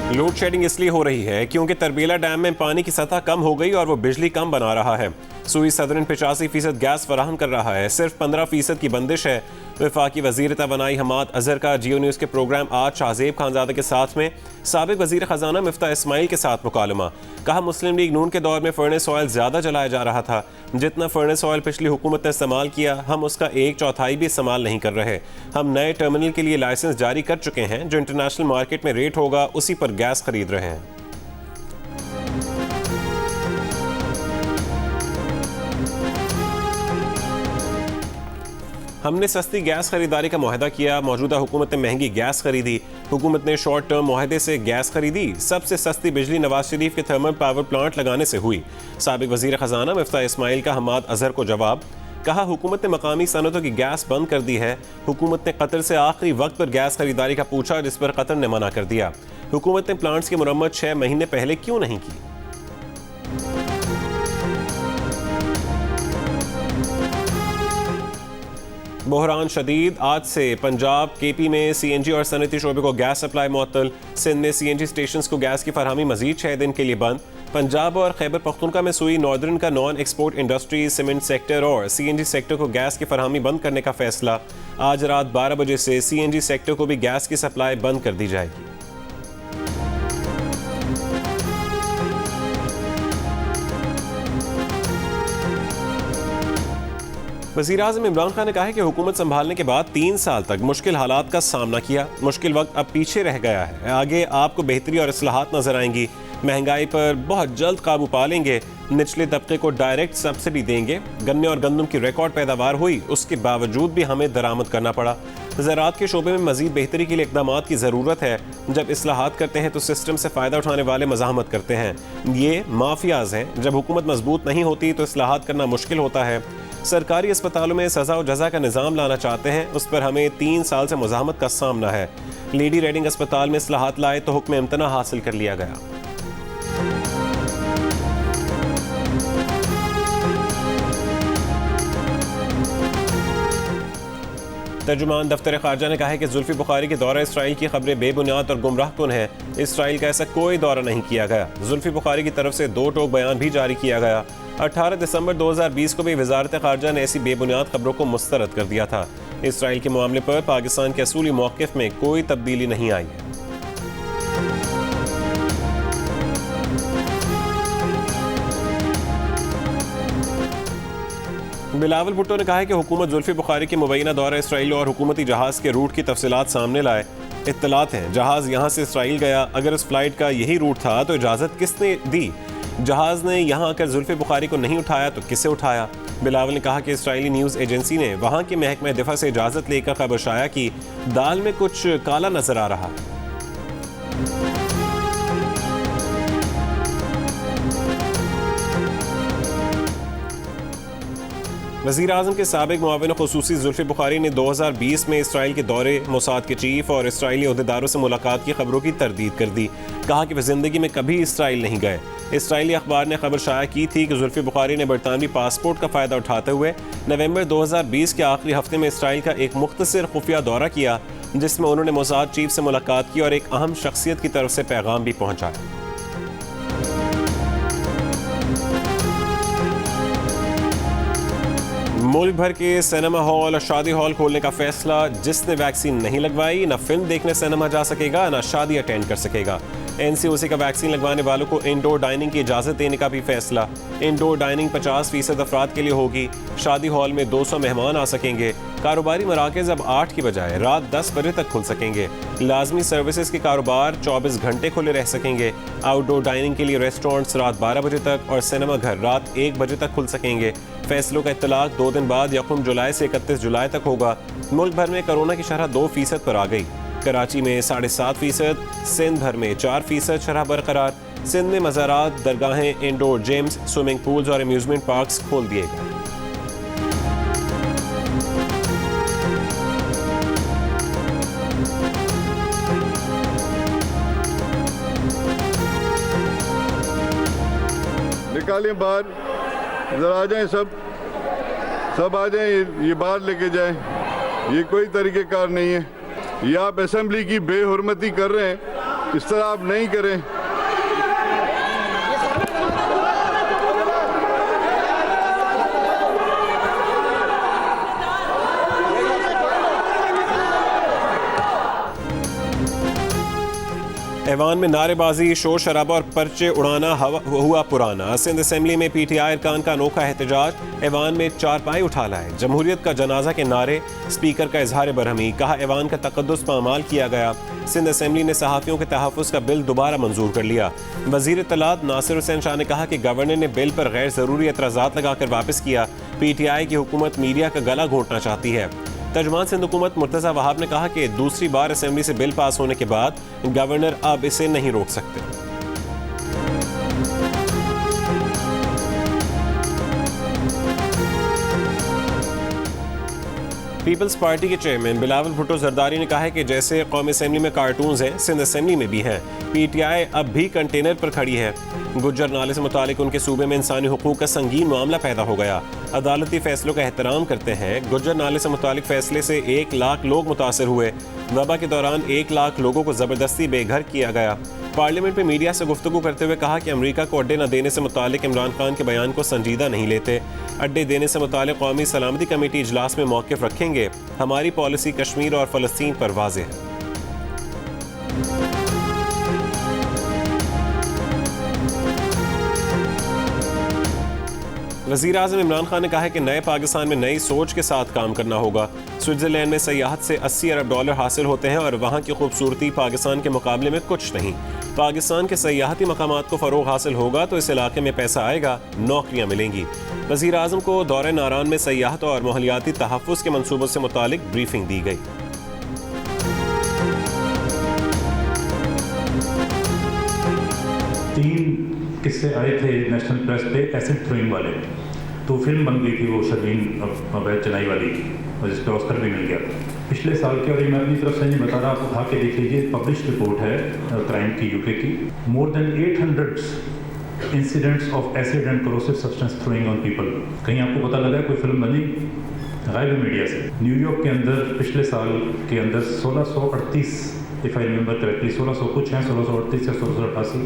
Load shedding इसलिए हो रही है क्योंकि तरबेला डैम में पानी की सतह कम हो गई और वो बिजली कम बना रहा है। सुई सदरन 85% गैस फराहम कर रहा है, सिर्फ 15% की बंदिश है। वफाकी वजीर तवानाई हमाद अजहर का जियो न्यूज़ के प्रोग्राम आज शाहजेब खानजादा के साथ में साबिक वजीर खजाना मिफ्ता इस्माइल के साथ मुकालमा। कहा मुस्लिम लीग नून के दौर में फर्नेस ऑयल ज़्यादा जलाया जा रहा था। जितना फर्नेस ऑयल पिछली हुकूमत ने इस्तेमाल किया, हम उसका 1/4 भी इस्तेमाल नहीं कर रहे। हम नए टर्मिनल के लिए लाइसेंस जारी कर चुके हैं, जो इंटरनेशनल मार्केट में रेट होगा उसी पर गैस खरीद रहे हैं। हमने सस्ती गैस खरीदारी का मुआहदा किया। मौजूदा हुकूमत ने महंगी गैस खरीदी। हुकूमत ने शॉर्ट टर्म मुआहदे से गैस खरीदी। सबसे सस्ती बिजली नवाज शरीफ के थर्मल पावर प्लांट लगाने से हुई। साबिक वजीर खजाना मिफ्ता इस्माइल का हमाद अजहर को जवाब। कहा हुकूमत ने मकामी सनतों की गैस बंद कर दी है। हुकूमत ने कतर से आखिरी वक्त पर गैस खरीदारी का पूछा, जिस पर कतर ने मना कर दिया। हुकूमत ने प्लांट्स की मुरम्मत 6 महीने पहले क्यों नहीं की? बहरान शदीद। आज से पंजाब केपी में सीएनजी और सनती शोबे को गैस सप्लाई मुअत्तल। सिंध में सीएनजी स्टेशन को गैस की फरहमी मजीद 6 दिन के लिए बंद। पंजाब और खैबर पख्तूनख्वा में सुई नॉर्दर्न का non export industry, cement sector और सीएनजी सेक्टर को गैस की फरहमी बंद करने का फैसला। आज रात 12 बजे से सीएनजी सेक्टर को भी गैस की सप्लाई बंद कर दी जाएगी। वज़ीर-ए-आज़म इमरान खान ने कहा है कि हुकूमत संभालने के बाद 3 साल तक मुश्किल हालात का सामना किया। मुश्किल वक्त अब पीछे रह गया है। आगे आपको बेहतरी और इस्लाहात नजर आएंगी। महंगाई पर बहुत जल्द काबू पा लेंगे। निचले तबके को डायरेक्ट सब्सिडी देंगे। गन्ने और गंदम की रिकॉर्ड पैदावार हुई, उसके बावजूद भी हमें दरामद करना पड़ा। ज़राअत के शोबे में मजीद बेहतरी के लिए इक़दामात की ज़रूरत है। जब इस्लाहात करते हैं तो सिस्टम से फ़ायदा उठाने वाले मज़ाहमत करते हैं। ये माफियाज हैं। जब हुकूमत मजबूत नहीं होती तो इस्लाहात करना मुश्किल होता है। सरकारी अस्पतालों में सज़ा और जज़ा का निज़ाम लाना चाहते हैं, उस पर हमें 3 साल से मुज़ाहमत का सामना है। लेडी रेडिंग अस्पताल में इस्लाहात लाए तो हुक्म इम्तना हासिल कर लिया गया। तर्जुमान दफ्तर खारजा ने कहा है कि जुल्फी बुखारी के दौरा इसराइल की खबरें बेबुनियाद और गुमराहकुन है। इसराइल का ऐसा कोई दौरा नहीं किया गया। जुल्फी बुखारी की तरफ से 2 टोक बयान भी जारी किया गया। 18 दिसंबर 2020 को भी वजारत खारजा ने ऐसी बेबुनियाद खबरों को मुस्तरद कर दिया था। इसराइल के मामले पर पाकिस्तान के असूली मौक़िफ़ में कोई तब्दीली नहीं आई है। बिलावल भुट्टो ने कहा है कि हुकूमत जुल्फी बुखारी के मुबैना दौरा इसराइल और हुकूमती जहाज़ के रूट की तफसीलात सामने लाए। इत्तलात हैं जहाज़ यहाँ से इसराइल गया। अगर इस फ्लाइट का यही रूट था तो इजाज़त किसने दी? जहाज़ ने यहाँ आकर जुल्फी बुखारी को नहीं उठाया तो किसे उठाया? बिलावल ने कहा कि इसराइली न्यूज़ एजेंसी ने वहाँ के महकमा दिफा से इजाज़त लेकर खबर शाया कि दाल में कुछ काला नजर आ रहा है। वज़ीर-ए-आज़म के साबिक़ मुआविन ख़ुसूसी जुल्फी बुखारी ने 2020 में इसराइल के दौरे, मोसाद के चीफ और इसराइली अहदेदारों से मुलाकात की खबरों की तरदीद कर दी। कहा कि वे ज़िंदगी में कभी इसराइल नहीं गए। इसराइली अखबार ने खबर शाया की थी कि जुल्फी बुखारी ने बरतानवी पासपोर्ट का फ़ायदा उठाते हुए नवंबर 2020 के आखिरी हफ्ते में इसराइल का एक मुख्तसर खुफिया दौरा किया, जिसमें उन्होंने मोसाद चीफ से मुलाकात की और एक अहम शख्सियत की तरफ से पैगाम भी पहुँचाया। मुल्क भर के सिनेमा हॉल और शादी हॉल खोलने का फैसला। जिसने वैक्सीन नहीं लगवाई न फिल्म देखने सिनेमा जा सकेगा न शादी अटेंड कर सकेगा। एनसीओसी का वैक्सीन लगवाने वालों को इंडोर डाइनिंग की इजाज़त देने का भी फैसला। इंडोर डाइनिंग 50% अफराद के लिए होगी। शादी हॉल में 200 मेहमान आ सकेंगे। कारोबारी मराकज़ अब 8 की बजाय रात 10 बजे तक खुल सकेंगे। लाजमी सर्विसेज के कारोबार 24 घंटे खुले रह सकेंगे। आउटडोर डाइनिंग के लिए रेस्टोरेंट्स रात 12 बजे तक और सिनेमा घर रात 1 बजे तक खुल सकेंगे। फैसलों का इत्तलाक 2 दिन बाद यकम जुलाई से 31 जुलाई तक होगा। मुल्क भर में कोरोना की शरह 2% पर आ गई। कराची में 7.5%, सिंध भर में 4% शरह बरकरार। सिंध में मज़ारात, दरगाहें, इंडोर जिम्स, स्विमिंग पूल्स और अम्यूजमेंट पार्क्स खोल दिए गए। निकालें बाहर, जरा आ जाएं, सब आ जाएं, ये बाहर लेके जाएं। ये कोई तरीक़ेकार नहीं है। ये आप असेंबली की बेहुरमती कर रहे हैं। इस तरह आप नहीं करें। ऐवान में नारेबाजी, शोर शराबा और पर्चे उड़ाना हुआ पुराना। सिंध असेंबली में पीटीआई अरकान का अनोखा एहतजाज। ऐवान में चारपाई उठा लाए, जमहूरियत का जनाजा के नारे, स्पीकर का इजहार बरहमी। कहा ऐवान का तकद्दुस पामाल किया गया। सिंध असेंबली ने सहाफ़ियों के तहफ़्फ़ुज़ का बिल दोबारा मंजूर कर लिया। वज़ीर इत्तलात नासिर हुसैन शाह ने कहा कि गवर्नर ने बिल पर गैर ज़रूरी एतराज़ात लगाकर वापस किया। पीटीआई की हुकूमत मीडिया का गला घोंटना चाहती है। तर्जुमान सिंध हुकूमत मुर्तज़ा वहाब ने कहा कि दूसरी बार असेंबली से बिल पास होने के बाद गवर्नर अब इसे नहीं रोक सकते। पीपल्स पार्टी के चेयरमैन बिलावल भुट्टो जरदारी ने कहा है कि जैसे कौमी असेंबली में कार्टून्स हैं, सिंध असेंबली में भी हैं। पीटीआई अब भी कंटेनर पर खड़ी है। गुज्जर नाले से मुतालिक उनके सूबे में इंसानी हुकूक का संगीन मामला पैदा हो गया। अदालती फैसलों का एहतराम करते हैं। गुज्जर नाले से मुतालिक फैसले से 1 लाख लोग मुतासर हुए। वबा के दौरान 1 लाख लोगों को ज़बरदस्ती बेघर किया गया। पार्लियामेंट में मीडिया से गुफ्तगू करते हुए कहा कि अमेरिका को अड्डे न देने से मुतालिक इमरान खान के बयान को संजीदा नहीं लेते। अड्डे देने से मुतालिक कौमी सलामती कमेटी इजलास में मौक़िफ़ रखेंगे। हमारी पॉलिसी कश्मीर और फ़लस्तीन पर वाज़ेह है। वज़ीर आज़म इमरान खान ने कहा है कि नए पाकिस्तान में नई सोच के साथ काम करना होगा। स्विट्ज़रलैंड में सयाहत से $80 अरब हासिल होते हैं और वहाँ की खूबसूरती पाकिस्तान के मुकाबले में कुछ नहीं। पाकिस्तान के सयाहती मकामात को फ़रोग़ हासिल होगा तो इस इलाके में पैसा आएगा, नौकरियाँ मिलेंगी। वज़ीर आज़म को दौरे नारान में सयाहत और माहौलियाती तहफ़्फ़ुज़ के मनसूबों से मुतालिक ब्रीफिंग दी गई। किस्से आए थे नेशनल प्रेस पे एसिड थ्रोइंग वाले, तो फिल्म बन गई थी वो शर्मीन अवैध चेन्नई वाली, और जिस पर ऑस्कर भी मिल गया पिछले साल के। और ये मैं अपनी तरफ से नहीं बता रहा, आप उठा के देख लीजिए, पब्लिश रिपोर्ट है क्राइम की यूके की। More than 800 incidents of acid and corrosive substance throwing on people. कहीं आपको पता लगा कोई फिल्म बनी? गायब है मीडिया से। न्यूयॉर्क के अंदर पिछले साल के अंदर 1638, इफ़ आई रिमेंबर करेक्टली, 1600 कुछ हैं, 1638 या 1688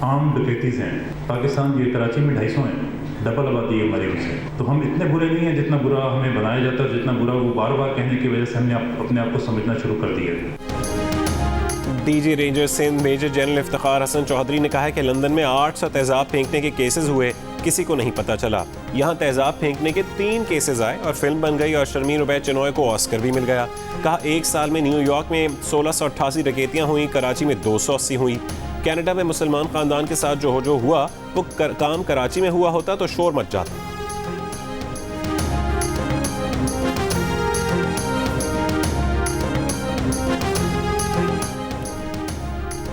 आम डकैतीज़ हैं। पाकिस्तान ये कराची में 250 हैं, डबल आबादी है हमारी उनसे। तो हम इतने बुरे नहीं हैं जितना बुरा हमें बनाया जाता है, जितना बुरा वो बार बार कहने की वजह से हमने अपने आप को समझना शुरू कर दिया है। DG ranger Sindh major general Iftikhar Hasan Chaudhry ने कहा है कि लंदन में 800 तेज़ाब फेंकने के केसेस हुए, किसी को नहीं पता चला। यहाँ तेज़ाब फेंकने के 3 केसेस आए और फिल्म बन गई और शर्मीन उबैद चेनॉय को ऑस्कर भी मिल गया। कहा 1 साल में न्यूयॉर्क में 1688 डकैतियाँ हुई, कराची में 280 हुई। कनाडा में मुसलमान ख़ानदान के साथ जो हुआ वो काम कराची में हुआ होता तो शोर मच जाता।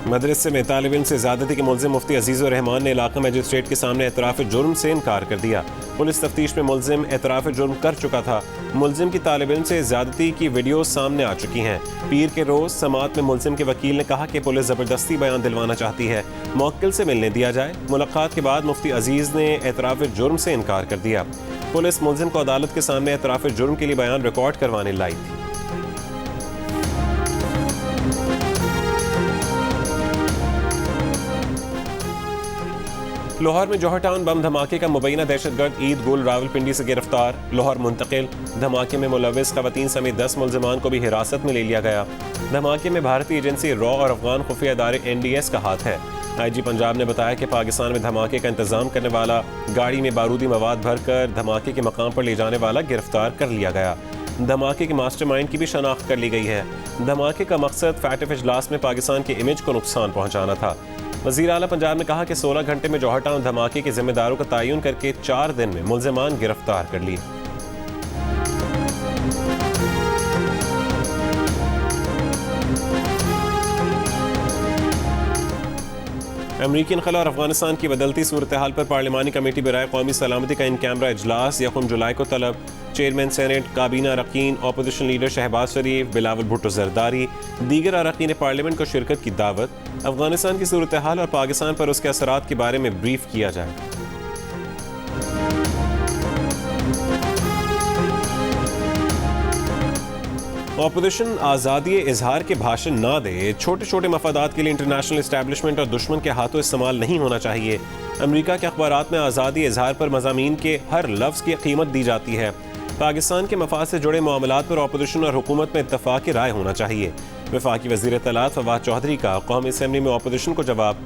मदरसे में तालिब इल्म से ज़्यादती के मुल्ज़िम मुफ्ती अजीज़ुर रहमान ने इलाका मजिस्ट्रेट के सामने एतराफ़ जुर्म से इनकार कर दिया। पुलिस तफ्तीश में मुल्ज़िम एतराफ़ जुर्म कर चुका था। मुल्ज़िम की तालिब इल्म से ज़्यादती की वीडियो सामने आ चुकी हैं। पीर के रोज़ समात में मुल्ज़िम के वकील ने कहा कि पुलिस ज़बरदस्ती बयान दिलवाना चाहती है, मौक्किल से मिलने दिया जाए। मुलाकात के बाद मुफ्ती अजीज़ ने एतराफ़ जुर्म से इनकार कर दिया। पुलिस मुल्ज़िम को अदालत के सामने एतराफ़ जुर्म के लिए बयान रिकॉर्ड करवाने लाई थी। लाहौर में जौहर टाउन बम धमाके का मुबैना दहशतगर्द ईद गुल रावलपिंडी से गिरफ्तार, लाहौर मुंतकिल। धमाके में मुलविस खवातीन समेत 10 मुल्ज़िमान को भी हिरासत में ले लिया गया। धमाके में भारतीय एजेंसी रॉ और अफगान खुफिया इदारे NDS का हाथ है। IG पंजाब ने बताया कि पाकिस्तान में धमाके का इंतजाम करने वाला गाड़ी में बारूदी मवाद भरकर धमाके के मकाम पर ले जाने वाला गिरफ्तार कर लिया गया। धमाके के मास्टरमाइंड की भी शनाख्त कर ली गई है। धमाके का मकसद फैटिफ इजलास में पाकिस्तान के इमेज को नुकसान पहुंचाना था। वज़ीर आला पंजाब ने कहा कि 16 घंटे में जौहर टाउन धमाके के जिम्मेदारों का तयन करके 4 दिन में मुल्ज़िमान गिरफ्तार कर लिए। अमरीकी इनखला और अफगानिस्तान की बदलती सूरत हाल पर पार्लिमानी कमेटी बराए कौमी सलामती का इन कैमरा इजलास 1 जुलाई को तलब। चेयरमैन सेनेट, काबीना अरकान, अपोजिशन लीडर शहबाज शरीफ, बिलावल भुट्टो जरदारी, दीगर अरकान पार्लियामेंट को शिरकत की दावत। अफगानिस्तान की सूरत हाल और पाकिस्तान पर उसके असरात के बारे में ब्रीफ किया जाएगा। ऑपोजिशन आज़ादी इजहार के भाषण ना दे, छोटे छोटे मफादात के लिए इंटरनेशनल इस्टेब्लिशमेंट और दुश्मन के हाथों इस्तेमाल नहीं होना चाहिए। अमेरिका के अखबारात में आज़ादी इजहार पर मज़ामीन के हर लफ्ज़ की कीमत दी जाती है। पाकिस्तान के मफाद से जुड़े मामलात पर ऑपोजिशन और हुकूमत में इत्तफाक की राय होना चाहिए। वफाकी वज़ीर इत्तलात फवाद चौधरी का कौमी असम्बली में ऑपोजिशन को जवाब।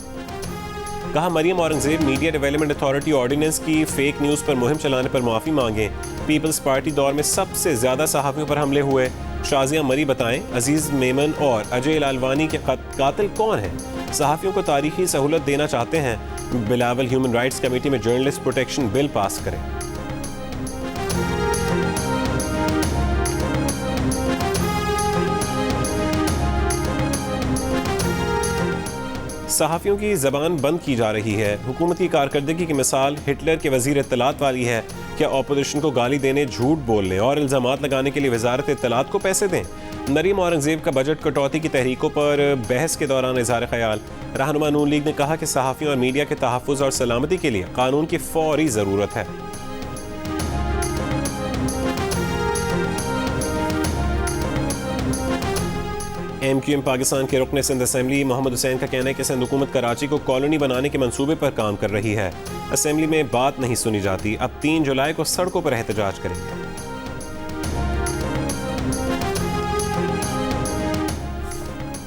कहा, Maryam Aurangzeb media development authority ordinance की फेक न्यूज़ पर मुहिम चलाने पर माफ़ी मांगे। पीपल्स पार्टी दौर में सबसे ज़्यादा सहाफ़ियों पर हमले हुए। शाजिया मरी बताएं, अजीज़ मेमन और अजय लालवानी के कातिल कौन हैं? सहाफ़ियों को तारीखी सहूलत देना चाहते हैं। बिलावल ह्यूमन राइट्स कमेटी में जर्नलिस्ट प्रोटेक्शन बिल पास करें। सहाफ़ियों की ज़बान बंद की जा रही है। हुकूमत की कारकर्दगी की मिसाल हिटलर के वज़ीर इत्तलात वाली है। क्या ऑपोजिशन को गाली देने, झूठ बोलने और इल्ज़ामात लगाने के लिए वज़ारत इत्तलात को पैसे दें? मरियम औरंगजेब का बजट कटौती की तहरीकों पर बहस के दौरान इज़हार ख्याल। रहनुमा नून लीग ने कहा कि सहाफ़ियों और मीडिया के तहफ़्फ़ुज़ और सलामती के लिए कानून की फ़ौरी ज़रूरत है। MQM पाकिस्तान के रुकने सिंध असम्बली मोहम्मद हुसैन का कहना है कि सिंध हुकूमत कराची को कॉलोनी बनाने के मंसूबे पर काम कर रही है। असम्बली में बात नहीं सुनी जाती। अब 3 जुलाई को सड़कों पर एहतजाज करेंगे।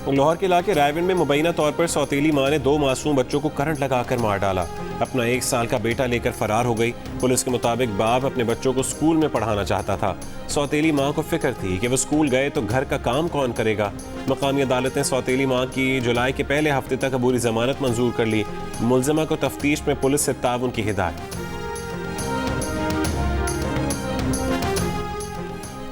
लाहौर के इलाके रायविंड में मुबैना तौर पर सौतेली मां ने 2 मासूम बच्चों को करंट लगाकर मार डाला। अपना 1 साल का बेटा लेकर फरार हो गई। पुलिस के मुताबिक बाप अपने बच्चों को स्कूल में पढ़ाना चाहता था। सौतेली मां को फिक्र थी कि वो स्कूल गए तो घर का काम कौन करेगा। मकामी अदालत ने सौतेली मां की जुलाई के पहले हफ्ते तक अबूरी जमानत मंजूर कर ली। मुलजिमा को तफ्तीश में पुलिस से ताउन की हिदायत।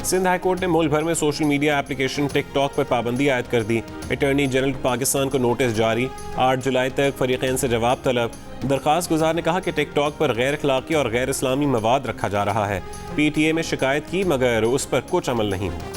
सिंध हाई कोर्ट ने मुल्क भर में सोशल मीडिया एप्लीकेशन टिकटॉक पर पाबंदी आयद कर दी। अटॉर्नी जनरल पाकिस्तान को नोटिस जारी। 8 जुलाई तक फरीकैन से जवाब तलब। दरख्वास्त गुजार ने कहा कि टिकटॉक पर गैर अखलाकी और गैर इस्लामी मवाद रखा जा रहा है। PTA में शिकायत की मगर उस पर कुछ अमल नहीं हुआ।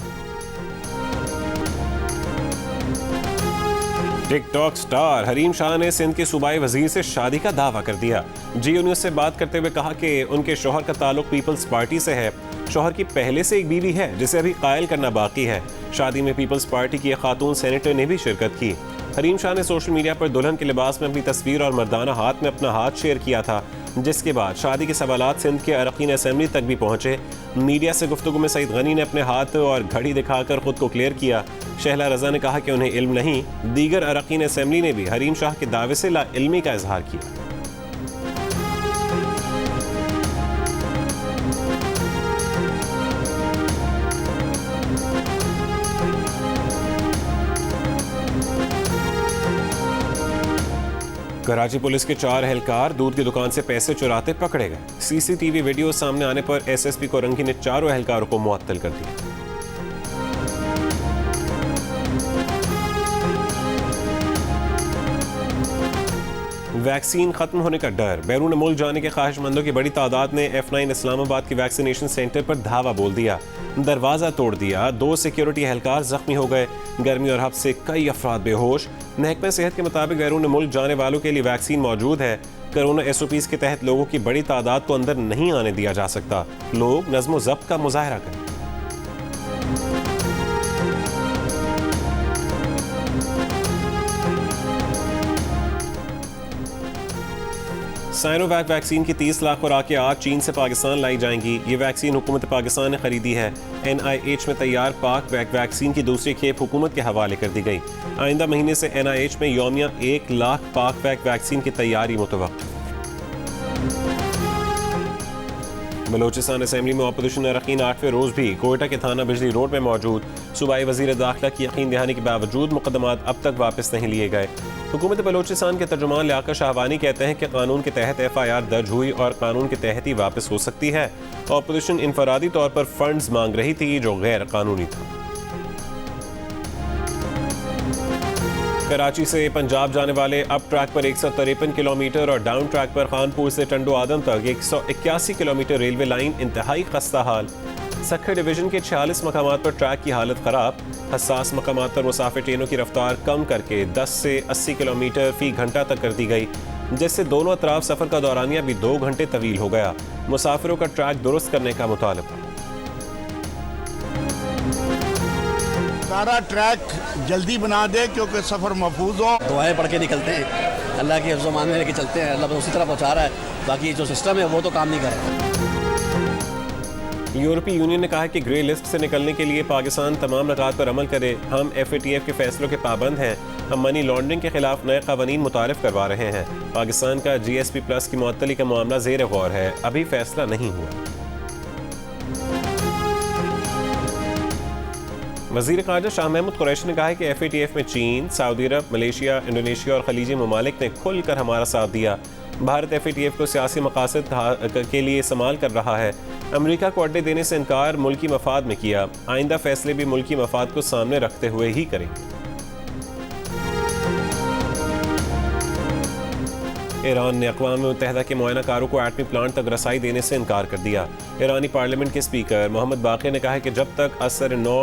टिकटॉक स्टार हरीम शाह ने सिंध के सूबाई वजीर से शादी का दावा कर दिया। Geo न्यूज़ से बात करते हुए कहा कि उनके शौहर का ताल्लुक पीपल्स पार्टी से है। शौहर की पहले से एक बीवी है जिसे अभी कायल करना बाकी है। शादी में पीपल्स पार्टी की एक खातून सेनेटर ने भी शिरकत की। हरीम शाह ने सोशल मीडिया पर दुल्हन के लिबास में अपनी तस्वीर और मर्दाना हाथ में अपना हाथ शेयर किया था, जिसके बाद शादी के सवालात सिंध के अरकान असेंबली तक भी पहुंचे। मीडिया से गुफ्तगू में सईद गनी ने अपने हाथ और घड़ी दिखाकर खुद को क्लियर किया। शहला रजा ने कहा कि उन्हें इल्म नहीं। दीगर अरकान असेंबली ने भी हरीम शाह के दावे से लाइल्मी का इजहार किया। कराची पुलिस के 4 एहलकार दूध की दुकान से पैसे चुराते पकड़े गए। CCTV वीडियो सामने आने पर SSP कोरंगी ने 4 एहलकारों को मुअत्तल कर दिया। वैक्सीन खत्म होने का डर। बैरून मुल्क जाने के ख्वाहिशमंदों की बड़ी तादाद ने F9 इस्लामाबाद के वैक्सीनेशन सेंटर पर धावा बोल दिया। दरवाज़ा तोड़ दिया। 2 सिक्योरिटी एहलकार जख्मी हो गए। गर्मी और हफ्त से कई अफराद बेहोश। महकमा सेहत के मुताबिक बैरून मुल्क जाने वालों के लिए वैक्सीन मौजूद है। कोरोना SOPs के तहत लोगों की बड़ी तादाद को अंदर नहीं आने दिया जा सकता। लोग नज़्म ज़ब्त का मुजाहरा करें। साइनोवैक वैक्सीन की 30 लाख खुराकें आज चीन से पाकिस्तान लाई जाएंगी। ये वैक्सीन हुकूमत पाकिस्तान ने खरीदी है। NIH में तैयार पाक वैक्सीन की दूसरी खेप हुकूमत के हवाले कर दी गई। आइंदा महीने से NIH में यौमिया 1 लाख पाक वैक्सीन की तैयारी मुतवक्किल। बलोचिस्तान असेंबली में ऑपोजिशन अरकान 8वें रोज़ भी कोयटा के थाना बिजली रोड में मौजूद। सूबाई वज़ीर दाखिला की यकीन दहानी के बावजूद मुकदमात अब तक वापस नहीं लिए गए। हुकूमत बलोचिस्तान के तर्जुमान लियाकत शाहवानी कहते हैं कि कानून के तहत FIR दर्ज हुई और कानून के तहत ही वापस हो सकती है। ऑपोजिशन इनफरादी तौर पर फंड्स मांग रही थी जो गैर कानूनी था। कराची से पंजाब जाने वाले अप ट्रैक पर 153 किलोमीटर और डाउन ट्रैक पर खानपुर से टंडो आदम तक 181 किलोमीटर रेलवे लाइन इंतहाई खस्ता हाल। सखर डिवीजन के 46 मकामात पर ट्रैक की हालत ख़राब। हसास मकामात पर मुसाफिर ट्रेनों की रफ्तार कम करके 10 से 80 किलोमीटर फी घंटा तक कर दी गई, जिससे दोनों अतराफ सफ़र का दौरानिया भी 2 घंटे तवील हो गया। मुसाफिरों का ट्रैक दुरुस्त करने का मुतालबा। अदारा ट्रैक जल्दी बना दे क्योंकि सफ़र महफूज हो। दुआएं पढ़ के निकलते हैं, अल्लाह के हिफ्ज़-ओ-मान में लेके चलते हैं, अल्लाह बस उसी तरह पहुँचा रहा है, बाकी जो सिस्टम है वो तो काम नहीं कर रहा। यूरोपीय यूनियन ने कहा है कि ग्रे लिस्ट से निकलने के लिए पाकिस्तान तमाम नुकात पर अमल करे। हम FATF के फैसलों के पाबंद हैं। हम मनी लॉन्ड्रिंग के खिलाफ नए कवानीन मुतारिफ करवा रहे हैं। पाकिस्तान का GSP+ की मुअत्तली का मामला ज़ेर गौर है, अभी फैसला नहीं हुआ। वज़ीर ख़ारजा शाह महमूद कुरैशी ने कहा है कि FATF में चीन, सऊदी अरब, मलेशिया, इंडोनेशिया और खलीजी ममालिक ने खुलकर हमारा साथ दिया। भारत FATF को सियासी मकासद के लिए इस्तेमाल कर रहा है। अमेरिका को अड्डे देने से इनकार मुल्की मफाद में किया। आइंदा फैसले भी मुल्की मफाद को सामने रखते हुए ही करेंगे। ईरान ने अक़वाम मुत्तहिदा के मुआयनाकारों को एटमी प्लांट तक रसाई देने से इनकार कर दिया। ईरानी पार्लियामेंट के स्पीकर मोहम्मद बाक़िर ने कहा है कि जब तक असर नौ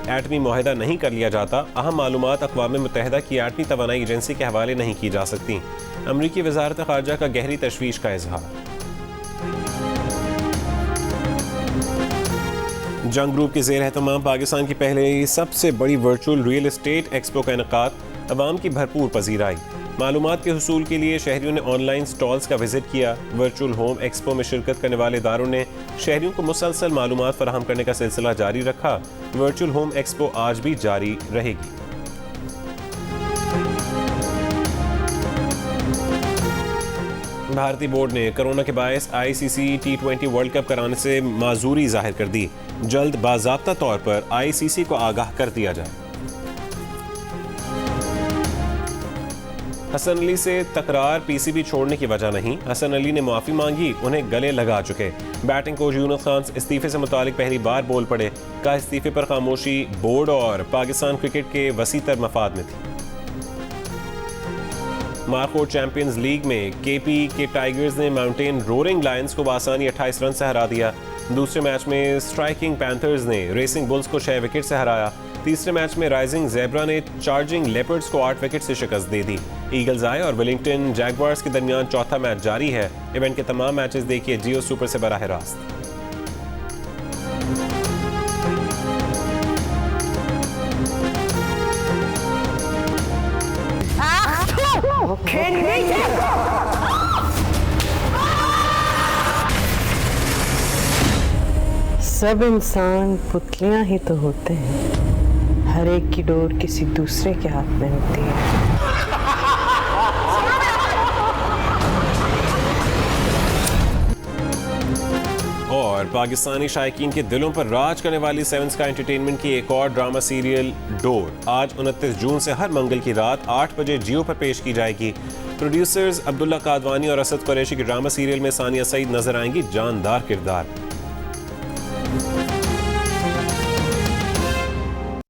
एटमी मुआहिदा नहीं कर लिया जाता, अहम मालूमात अक़वाम मुत्तहिदा की एटमी तवानाई एजेंसी के हवाले नहीं की जा सकती। अमरीकी वज़ारत ख़ारजा का गहरी तशवीश का इजहार। जंग ग्रुप के ज़ेर एहतमाम पाकिस्तान की पहले सबसे बड़ी वर्चुअल रियल एस्टेट एक्सपो का इनेकाद अवाम की भरपूर पजीराई। मालूमात के हुसूल के लिए शहरियों ने ऑनलाइन स्टॉल्स का विजिट किया। वर्चुअल होम एक्सपो में शिरकत करने वाले इदारों ने शहरियों को मुसलसल मालूमात फराहम करने का सिलसिला जारी रखा। वर्चुअल होम एक्सपो आज भी जारी रहेगी। भारतीय बोर्ड ने कोरोना के बायस ICC T20 वर्ल्ड कप कराने से माजूरी जाहिर कर दी। जल्द बाज़ाब्ता तौर पर ICC को आगाह कर दिया जाए। हसन अली से तकरार PCB छोड़ने की वजह नहीं, हसन अली ने माफ़ी मांगी, उन्हें गले लगा चुके। बैटिंग कोच यूनुस खान इस्तीफे से मुतालिक पहली बार बोल पड़े। कहा इस्तीफे पर खामोशी बोर्ड और पाकिस्तान क्रिकेट के वसीतर मफाद में थी। मार्कोट चैंपियंस लीग में KP के टाइगर्स ने माउंटेन रोरिंग लायंस को बआसानी 28 रन से हरा दिया। दूसरे मैच में स्ट्राइकिंग पैंथर्स ने रेसिंग बुल्स को 6 विकेट से हराया। तीसरे मैच में राइजिंग ज़ेब्रा ने चार्जिंग लेपर्ड्स को 8 विकेट से शिकस्त दे दी। ईगल्स आए और वेलिंगटन जैगवार्स के दरमियान चौथा मैच जारी है। इवेंट के तमाम मैचेस देखिए जियो सुपर से बराह रास्त। सब इंसान पुतलियां ही तो होते हैं, हर एक की डोर किसी दूसरे के हाथ में होती है। और पाकिस्तानी शायकीन के दिलों पर राज करने वाली 7 स्काई एंटरटेनमेंट की एक और ड्रामा सीरियल डोर आज 29 जून से हर मंगल की रात 8 बजे जियो पर पेश की जाएगी। प्रोड्यूसर्स अब्दुल्ला कादवानी और असद कुरैशी की ड्रामा सीरियल में सानिया सईद नजर आएंगी जानदार किरदार।